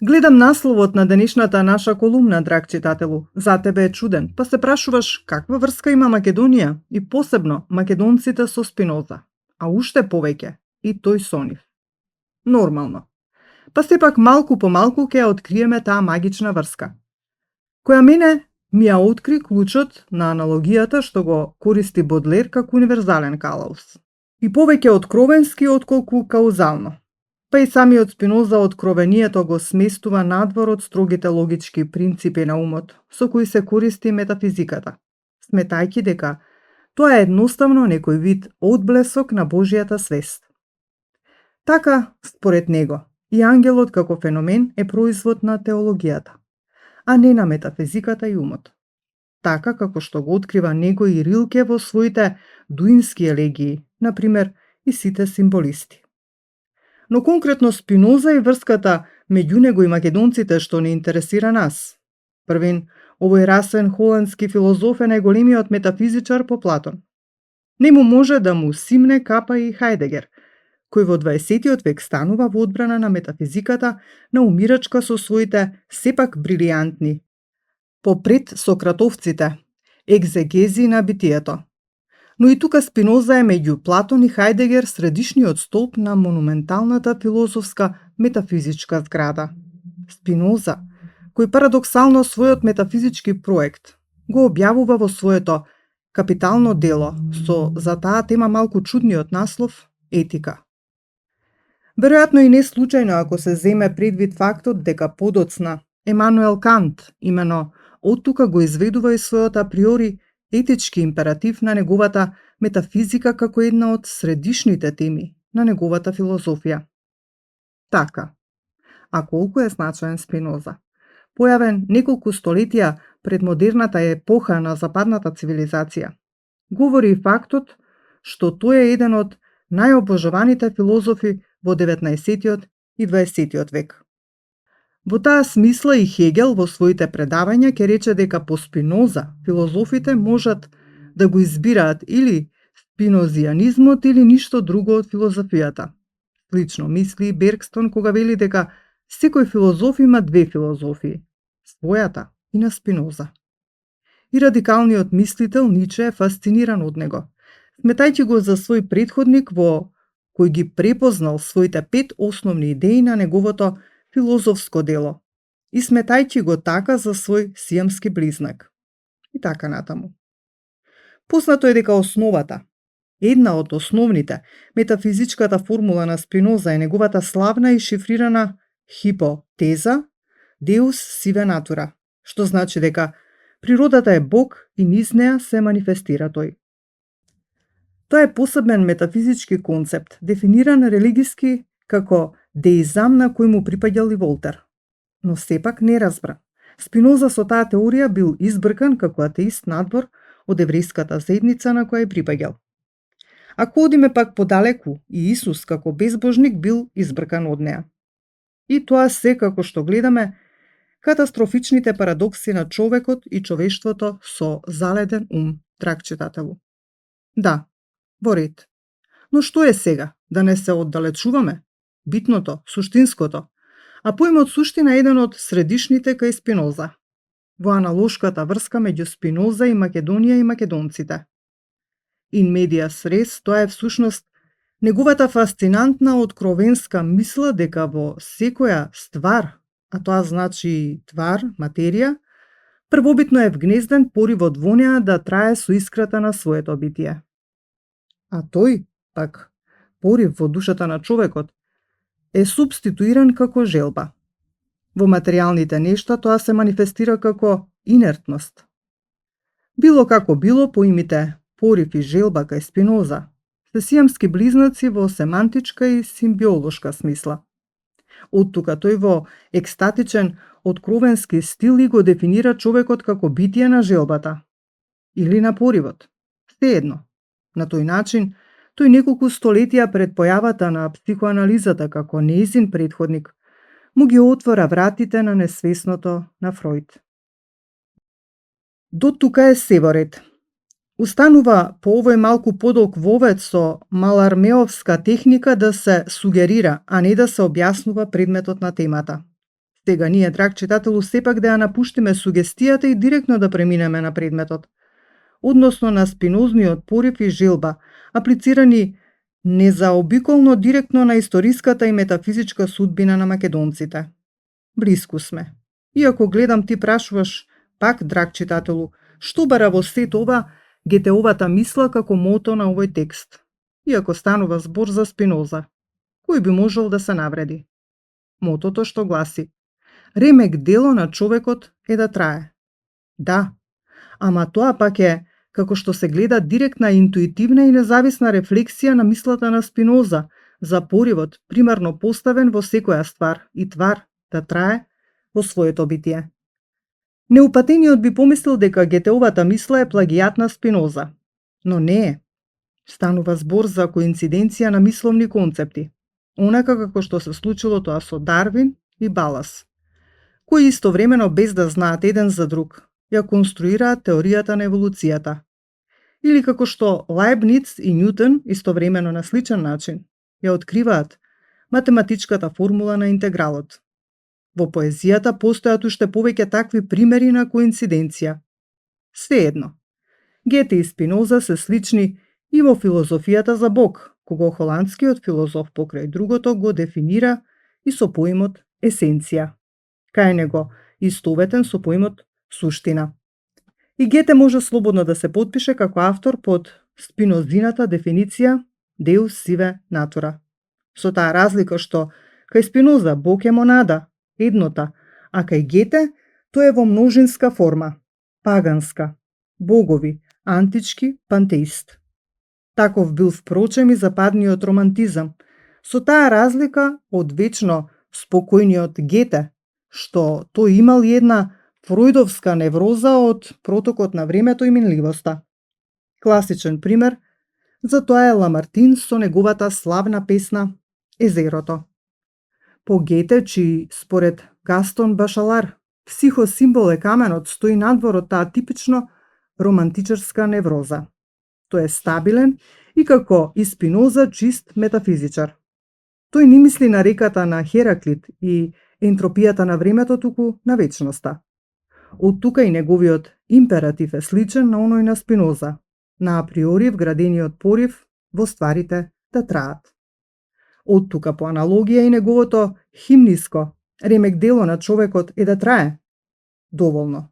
Гледам насловот на денешната наша колумна, драг читателу. За тебе е чуден, па се прашуваш каква врска има Македонија и посебно македонците со Спиноза, а уште повеќе и тој со нив. Нормално. Па сепак малку по малку ќе ја откриеме таа магична врска, која мене ми ја откри клучот на аналогијата што го користи Бодлер како универзален калаус. И повеќе откровенски отколку каузално. Па и самиот Спиноза откровението го сместува надвор од строгите логички принципи на умот, со кои се користи метафизиката, сметајќи дека тоа е едноставно некој вид одблесок на Божијата свест. Така, според него, и ангелот како феномен е производ на теологијата, а не на метафизиката и умот. Така како што го открива него и Рилке во своите дуински елегии, например и сите символисти. Но конкретно Спиноза и врската меѓу него и македонците што не интересира нас. Првин, овој расен холандски филозоф е најголемиот метафизичар по Платон. Не му може да му симне капа и Хајдегер, кој во 20 век станува во одбрана на метафизиката на умирачка со своите сепак брилијантни, попред сократовците, екзегези на битието. Но и тука Спиноза е меѓу Платон и Хајдегер средишниот столб на монументалната филозофска метафизичка зграда. Спиноза, кој парадоксално својот метафизички проект го објавува во своето капитално дело со за таа тема малку чудниот наслов Етика. Веројатно и не случајно ако се земе предвид фактот дека подоцна Емануел Кант именно од тука го изведува и својот априори етички императив на неговата метафизика како една од средишните теми на неговата филозофија. Така, а колку е значаен Спиноза? Појавен неколку столетија пред модерната епоха на западната цивилизација, говори и фактот што тој е еден од најобожаваните филозофи во 19 и 20 век. Во таа смисла и Хегел во своите предавања ќе рече дека по Спиноза филозофите можат да го избираат или спинозијанизмот или ништо друго од филозофијата. Слично мисли и Бергстон кога вели дека секој филозоф има две филозофии, својата и на Спиноза. И радикалниот мислител Ниче е фасциниран од него, сметајќи го за свој претходник во кој ги препознал своите 5 основни идеи на неговото филозофско дело и сметајќи го така за свој сијамски близнак. И така натаму. Познато е дека основата, една од основните, метафизичката формула на Спиноза е неговата славна и шифрирана хипотеза Deus sive natura, што значи дека природата е Бог и низ неа се манифестира тој. Тоа е посебен метафизички концепт, дефиниран религиски како деизам на кој му припаѓал и Волтер. Но сепак не разбран. Спиноза со таа теорија бил избркан како атеист надвор од еврејската заедница на која е припаѓал. Ако одиме пак подалеку, и Исус како безбожник бил избркан од неа. И тоа се како што гледаме катастрофичните парадокси на човекот и човештвото со заледен ум, драг читателу. Да, во ред. Но што е сега? Да не се оддалечуваме? Битното, суштинското, а поимот суштина е еден од средишните кај Спиноза, во аналошката врска меѓу Спиноза и Македонија и македонците. In medias res, тоа е всушност неговата фасцинантна откровенска мисла дека во секоја ствар, а тоа значи твар, материја, првобитно е вгнезден поривот во неа да трае со искрата на своето битие. А тој, пак, порив во душата на човекот, е субституиран како желба. Во материјалните нешта тоа се манифестира како инертност. Било како било, поимите порив и желба кај Спиноза се сијамски близнаци во семантичка и симбиолошка смисла. Од тука тој во екстатичен, откровенски стил и го дефинира човекот како битие на желбата или на поривот. Сеедно. На тој начин, тој неколку столетија пред појавата на психоанализата како нејзин претходник, му ги отвора вратите на несвесното на Фројд. До тука е се во ред. Устанува по овој малку подолг вовед со малармеовска техника да се сугерира, а не да се објаснува предметот на темата. Сега ние, драг читателу, сепак да ја напуштиме сугестијата и директно да преминеме на предметот, односно на спинозниот порив и желба, аплицирани незаобиколно директно на историската и метафизичка судбина на македонците. Блиску сме. Иако гледам ти прашуваш, пак, драг читателу, што бара во сет ова Гетеовата мисла како мото на овој текст? Иако станува збор за Спиноза, кој би можел да се навреди? Мотото што гласи: ремек дело на човекот е да трае. Да, ама тоа пак е, како што се гледа, директна, интуитивна и независна рефлексија на мислата на Спиноза за поривот, примарно поставен во секоја ствар и твар да трае во своето битие. Неупатениот би помислил дека Гетеовата мисла е плагијат на Спиноза, но не е. Станува збор за коинциденција на мисловни концепти, онака како што се случило тоа со Дарвин и Балас, кои истовремено, без да знаат еден за друг, ја конструираат теоријата на еволуцијата. Или како што Лајбниц и Њутон истовремено на сличен начин ја откриваат математичката формула на интегралот. Во поезијата постојат уште повеќе такви примери на коинциденција. Сеедно, Гете и Спиноза се слични и во филозофијата за Бог, кого холандскиот филозоф покрај другото го дефинира и со поимот есенција. Кај него истоветен со поимот суштина. И Гете може слободно да се потпише како автор под спинозината дефиниција Deus sive natura. Со таа разлика што кај Спиноза Бог е монада, еднота, а кај Гете тоа е во множинска форма, паганска, богови, антички, пантеист. Таков бил впрочем и западниот романтизам, со таа разлика од вечно спокојниот Гете, што тој имал една фројдовска невроза од протокот на времето и минливоста. Класичен пример за тоа е Ламартин со неговата славна песна Езерото. По Гете, чии според Гастон Башалар психосимвол е каменот, стои надвор од таа типично романтичарска невроза. Тој е стабилен и како и Спиноза чист метафизичар. Тој не мисли на реката на Хераклит и ентропијата на времето, туку на вечноста. Од тука и неговиот императив е сличен на оној на Спиноза, на априори вградениот порив во стварите да траат. Од тука по аналогија и неговото химниско ремек дело на човекот е да трае. Доволно.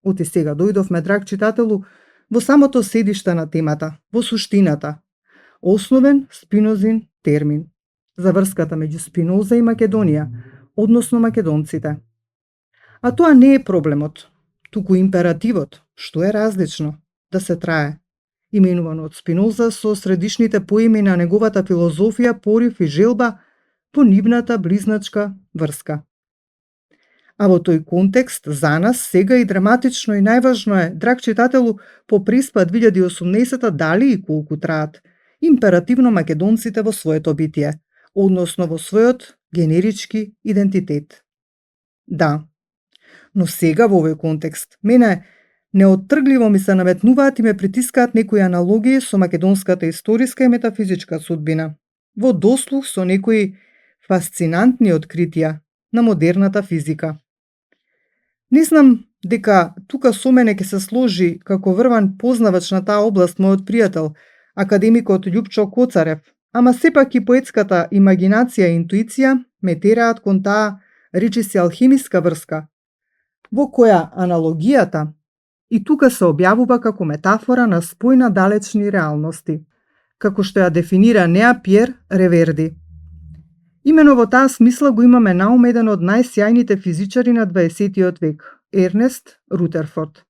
Оти сега дојдовме, драг читателу, во самото седиште на темата, во суштината. Основен Спинозин термин за врската меѓу Спиноза и Македонија, односно македонците. А тоа не е проблемот, туку императивот, што е различно, да се трае, именувано од Спиноза со средишните поими на неговата филозофија, порив и желба по нивната близначка врска. А во тој контекст, за нас сега и драматично и најважно е, драг читателу, по приспад 2018 дали и колку траат императивно македонците во своето битие, односно во својот генерички идентитет. Да, но сега во овој контекст, мене неоттргливо ми се наметнуваат и ме притискаат некои аналогии со македонската историска и метафизичка судбина, во дослух со некои фасцинантни откритија на модерната физика. Не знам дека тука со мене ќе се сложи како врван познавач на таа област мојот пријател, академикот Љупчо Коцарев, ама сепак и поетската имагинација и интуиција ме тераат кон таа речиси алхимиска врска, во која аналогијата и тука се објавува како метафора на спој на далечни реалности, како што ја дефинира Неа Пјер Реверди. Имено во таа смисла го имаме наум еден од најсјајните физичари на 20 век, Ернест Рутерфорд,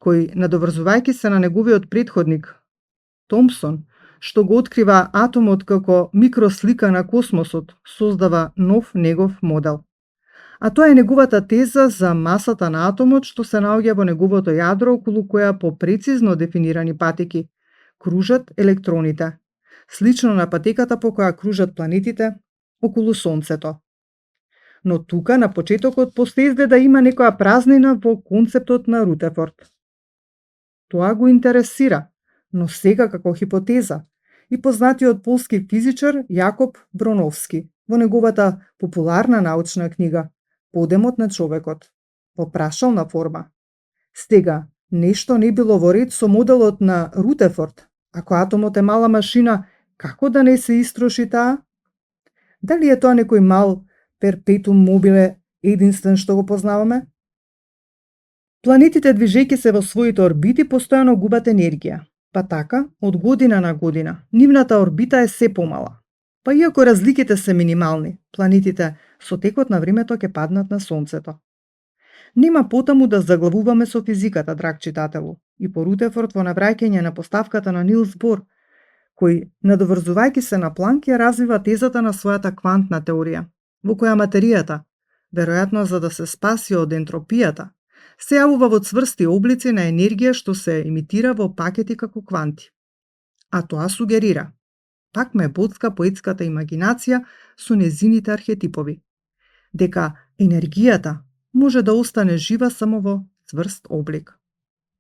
кој, надоврзувајќи се на неговиот претходник, Томпсон, што го открива атомот како микрослика на космосот, создава нов негов модел. А тоа е неговата теза за масата на атомот што се наоѓа во неговото јадро, околу која по прецизно дефинирани патеки кружат електроните, слично на патеката по која кружат планетите околу Сонцето. Но тука на почетокот постои да има некоја празнина во концептот на Рутерфорд. Тоа го интересира, но сега како хипотеза, и познатиот полски физичар Јакоб Броновски во неговата популарна научна книга подемот на човекот, во прашална форма. Стега, нешто не било во ред со моделот на Рутефорд. Ако атомот е мала машина, како да не се истроши таа? Дали е тоа некој мал перпетум мобиле единствен што го познаваме? Планетите движејќи се во своите орбити постојано губат енергија. Па така, од година на година, нивната орбита е се помала. Па иако разликите се минимални, планетите со текот на времето ќе паднат на Сонцето. Нема потаму да заглавуваме со физиката, драг читателу, и по Рутефорд во навраќање на поставката на Нилс Бор, кој, надоврзувајќи се на Планк, ја развива тезата на својата квантна теорија, во која материјата, веројатно за да се спаси од ентропијата, се јавува во цврсти облици на енергија што се емитира во пакети како кванти. А тоа сугерира, пак ме боцка поетската имагинација со незините архетипови, дека енергијата може да остане жива само во цврст облик.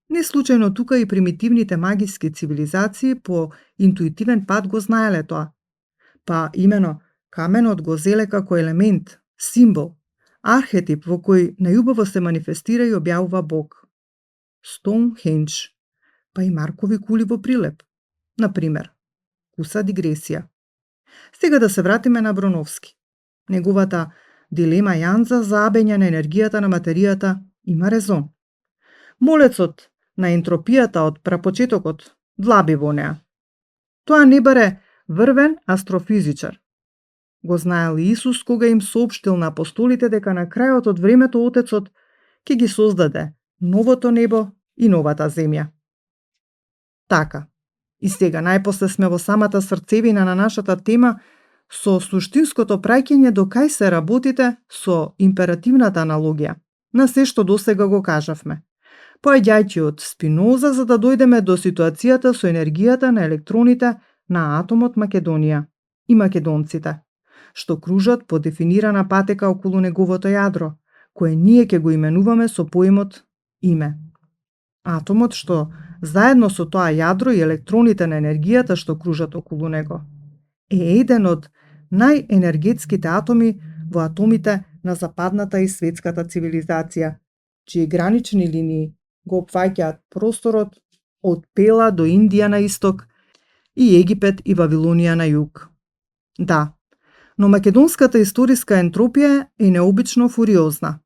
Не случајно тука и примитивните магиски цивилизации по интуитивен пат го знаеле тоа. Па имено каменот го зеле како елемент, символ, архетип во кој најубаво се манифестира и објавува Бог. Стоунхендж, па и Маркови кули во прилеп. Например, куса дигресија. Сега да се вратиме на Броновски. Неговата дилема Јанза за абење на енергијата на материјата има резон. Молецот на ентропијата од прапочетокот длаби во неа. Тоа не баре врвен астрофизичар. Го знаел Исус кога им соопштил на апостолите дека на крајот од времето Отецот ќе ги создаде новото небо и новата земја. Така, и сега најпосле сме во самата срцевина на нашата тема со суштинското праќање до кај се работите со императивната аналогија на се што досега го кажавме, поаѓајќи од Спиноза за да дојдеме до ситуацијата со енергијата на електроните на атомот Македонија и македонците, што кружат по дефинирана патека околу неговото јадро, кое ние ќе го именуваме со поимот име. Атомот што, заедно со тоа јадро и електроните на енергијата што кружат околу него, е еден од најенергетските атоми во атомите на западната и светската цивилизација, чии гранични линии го опфаќаат просторот од Пела до Индија на исток и Египет и Вавилонија на југ. Да, но македонската историска ентропија е необично фуриозна.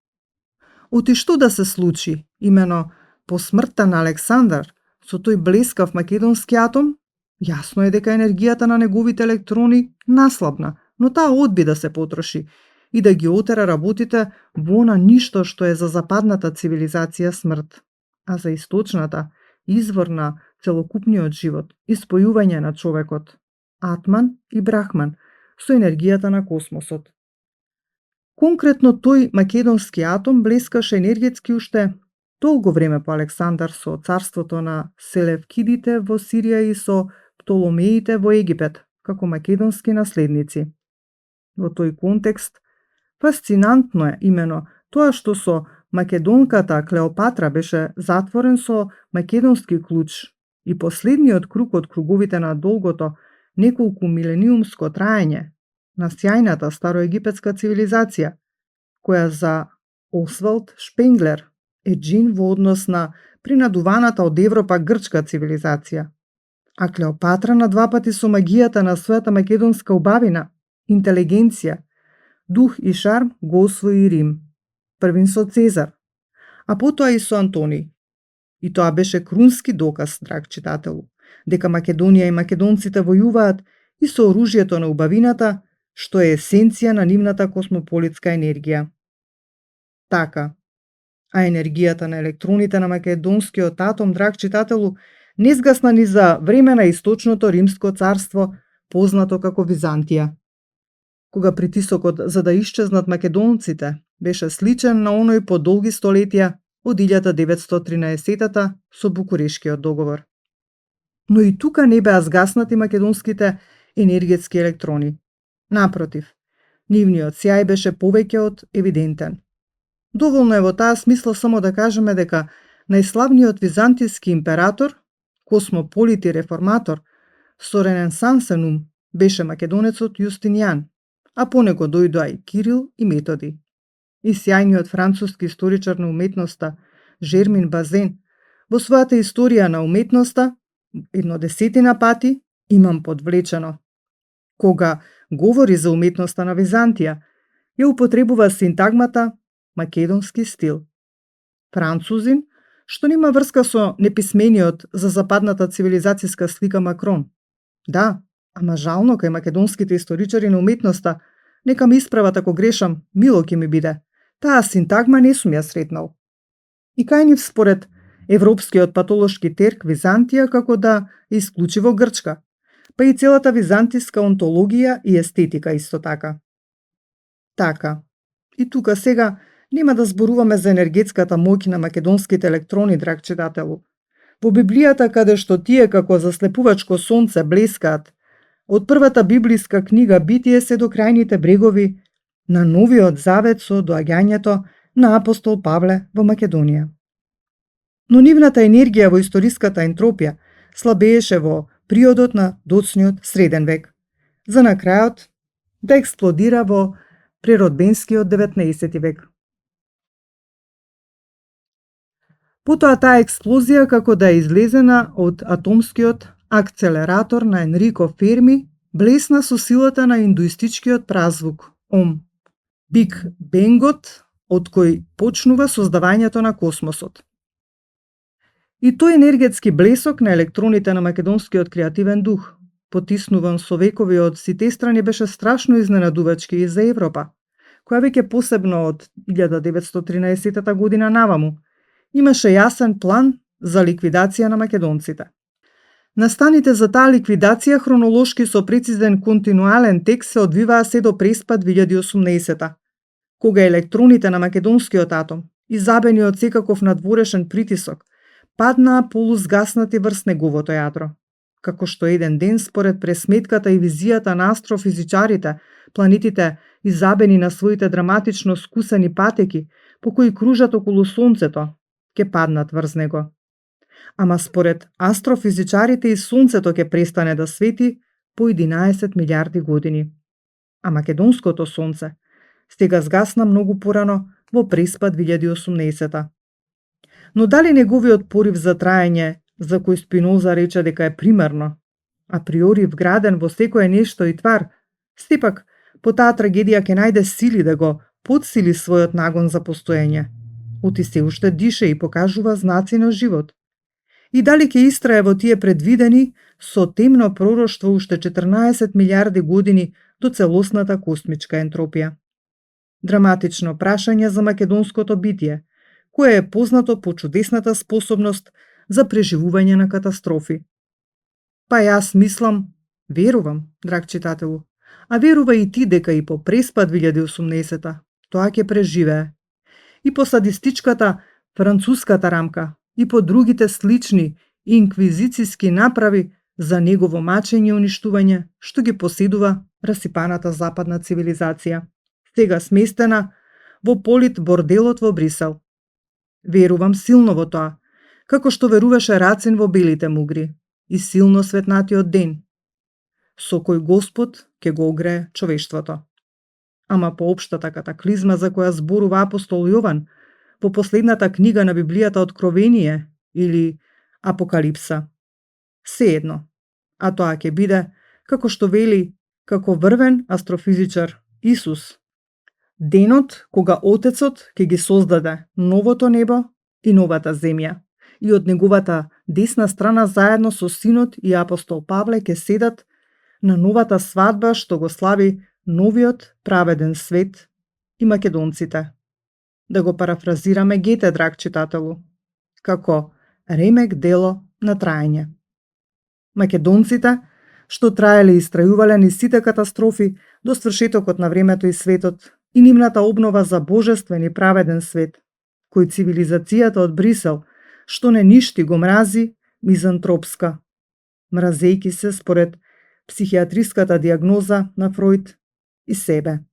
Оти што да се случи, имено по смртта на Александар, со тој блескав македонски атом, јасно е дека енергијата на неговите електрони наслабна, но таа одби да се потроши и да ги отера работите во на ништо што е за западната цивилизација смрт, а за источната, извор на целокупниот живот и спојување на човекот, Атман и Брахман, со енергијата на космосот. Конкретно тој македонски атом блескаше енергетски уште долго време по Александар со царството на Селевкидите во Сирија и со Птоломеите во Египет, како македонски наследници. Во тој контекст, фасцинантно е имено тоа што со македонката Клеопатра беше затворен со македонски клуч и последниот круг од круговите на долгото неколку милениумско траење на сјајната староегипетска цивилизација, која за Освалд Шпенглер е джин во однос на принадуваната од Европа грчка цивилизација, а Клеопатра на два пати со магијата на својата македонска убавина, интелигенција, дух и шарм го освои Рим, првин со Цезар, а потоа и со Антони. И тоа беше крунски доказ, драг читателу, дека Македонија и македонците војуваат и со оружјето на убавината, што е есенција на нивната космополитска енергија. Така, а енергијата на електроните на македонскиот атом, драг читателу, не згасна ни за време на источното римско царство, познато како Византија. Кога притисокот за да исчезнат македонците беше сличен на оној по долги столетија од 1913 со Букурешкиот договор. Но и тука не беа згаснати македонските енергетски електрони. Напротив, нивниот сјај беше повеќе од евидентен. Доволно е во таа смисла само да кажеме дека најславниот византијски император, космополит и реформатор, со ренесансен ум беше македонецот Јустинијан, а по него дојдоа и Кирил и Методи. и сјајниот француски историчар на уметноста Жермин Базен во својата историја на уметноста 10 пати имам подвлечено. Кога говори за уметноста на Византија, ја употребува синтагмата македонски стил. Французин, што нема врска со неписмениот за западната цивилизацијска слика Макрон. Да, ама жално кај македонските историчари на уметноста, нека ме исправат ако грешам, мило ќе ми биде. Таа синтагма не сум ја сретнал. И кај нив според европскиот патолошки терк Византија како да е исклучиво грчка, па и целата византиска онтологија и естетика исто така. Така, и тука сега нема да зборуваме за енергетската моќ на македонските електрони, драг читателу. Во Библијата, каде што тие како заслепувачко сонце блескаат, од првата библиска книга Битие се до крајните брегови на Новиот Завет со доаѓањето на апостол Павле во Македонија. Но нивната енергија во историската ентропија слабееше во приодот на доцниот среден век, за на крајот да експлодира во преродбенскиот 19 век. Потоа таа експлозија како да е излезена од атомскиот акцелератор на Енрико Ферми блесна со силата на индуистичкиот празвук Ом. Биг Бенгот, од кој почнува создавањето на космосот. И тој енергетски блесок на електроните на македонскиот креативен дух, потиснуван со векови од сите страни, беше страшно изненадувачки и за Европа, која веќе посебно од 1913 година наваму имаше јасен план за ликвидација на македонците. Настаните за таа ликвидација хронолошки со прецизен континуален текст се одвиваа се до преспад 2018, кога електроните на македонскиот атом, изабени од секаков надворешен притисок, паднаа полузгаснати врз неговото јадро. Како што еден ден, според пресметката и визијата на астрофизичарите, планетите изабени на своите драматично скусени патеки, по кои кружат околу Сонцето, ќе паднат врз него. Ама според астрофизичарите и Сонцето ќе престане да свети по 11 милиарди години. А македонското Сонце сега згасна многу порано во преспад 2018. Но дали неговиот порив за траење, за кој Спиноза рече дека е примерно, априори вграден во секое нешто и твар, сепак по таа трагедија ќе најде сили да го подсили својот нагон за постоење. Оти се уште дише и покажува знаци на живот. И дали ќе истрае во тие предвидени со темно пророштво уште 14 милиарди години до целосната космичка ентропија. Драматично прашање за македонското битие, кое е познато по чудесната способност за преживување на катастрофи. Па јас мислам, верувам, драг читателу, а верува и ти дека и по преспад 2018 тоа ќе преживее. И по садистичката француската рамка, и по другите слични инквизициски направи за негово мачење и уништување, што ги поседува расипаната западна цивилизација, сега сместена во полит борделот во Брисел. Верувам силно во тоа, како што веруваше Рацин во белите мугри и силно светнатиот ден, со кој Господ ќе го огрее човештвото. Ама по општата катаклизма за која зборува апостол Јован во последната книга на Библијата Откровение или Апокалипса, сеедно, а тоа ќе биде, како што вели, како врвен астрофизичар Исус, денот кога Отецот ќе ги создаде новото небо и новата земја, и од неговата десна страна заедно со Синот и апостол Павле ќе седат на новата свадба што го слави новиот праведен свет и македонците. Да го парафразираме Гете, драг читателу, како ремек дело на траење. Македонците, што траеле и истрајувале низ сите катастрофи до свршетокот на времето и светот, и нивната обнова за божествен и праведен свет, кој цивилизацијата од Брисел, што не ништи го мрази, мизантропска, мразејки се според психијатриската диагноза на Фројд и себе.